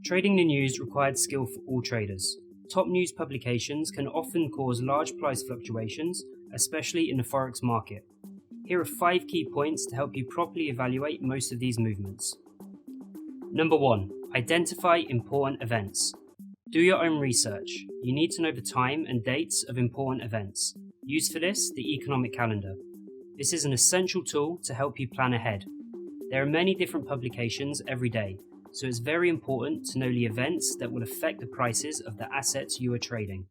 Trading the news required skill for all traders. Top news publications can often cause large price fluctuations, especially in the Forex market. Here are 5 key points to help you properly evaluate most of these movements. Number 1. Identify important events. Do your own research. You need to know the time and dates of important events. Use for this the economic calendar. This is an essential tool to help you plan ahead. There are many different publications every day, so it's very important to know the events that will affect the prices of the assets you are trading.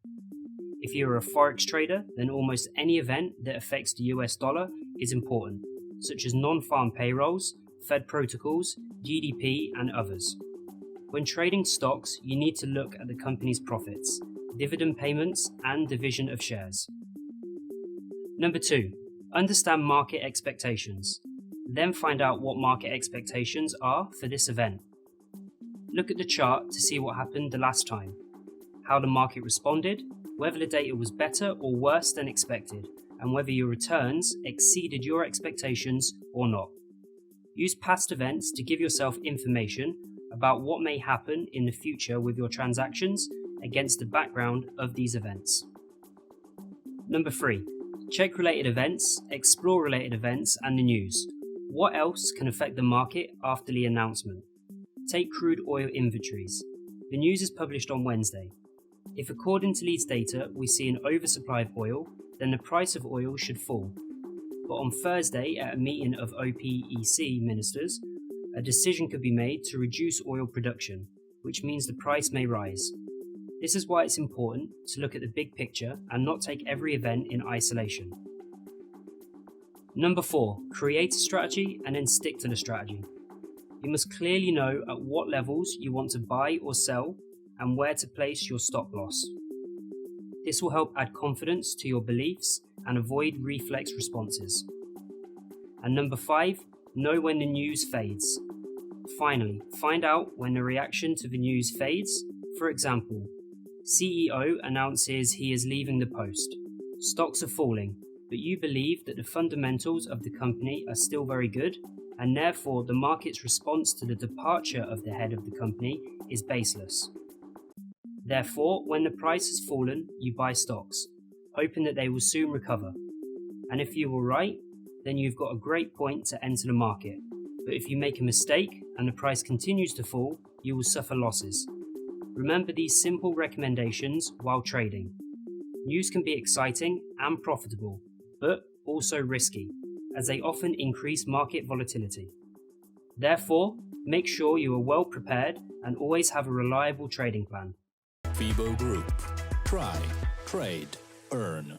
If you are a Forex trader, then almost any event that affects the US dollar is important, such as non-farm payrolls, Fed protocols, GDP, and others. When trading stocks, you need to look at the company's profits, dividend payments, and division of shares. Number 2. Understand market expectations. Then find out what market expectations are for this event. Look at the chart to see what happened the last time, how the market responded, whether the data was better or worse than expected, and whether your returns exceeded your expectations or not. Use past events to give yourself information about what may happen in the future with your transactions against the background of these events. Number 3. Check related events, explore related events and the news. What else can affect the market after the announcement? Take crude oil inventories. The news is published on Wednesday. If according to these data we see an oversupply of oil, then the price of oil should fall. But on Thursday at a meeting of OPEC ministers, a decision could be made to reduce oil production, which means the price may rise. This is why it's important to look at the big picture and not take every event in isolation. Number 4. Create a strategy and then stick to the strategy. You must clearly know at what levels you want to buy or sell and where to place your stop loss. This will help add confidence to your beliefs and avoid reflex responses. And number 5, know when the news fades. Finally, find out when the reaction to the news fades. For example, CEO announces he is leaving the post. Stocks are falling, but you believe that the fundamentals of the company are still very good, and therefore the market's response to the departure of the head of the company is baseless. Therefore, when the price has fallen, you buy stocks, hoping that they will soon recover. And if you were right, then you've got a great point to enter the market. But if you make a mistake and the price continues to fall, you will suffer losses. Remember these simple recommendations while trading. News can be exciting and profitable, but also risky, as they often increase market volatility. Therefore, make sure you are well prepared and always have a reliable trading plan. FIBO Group. Try, trade, earn.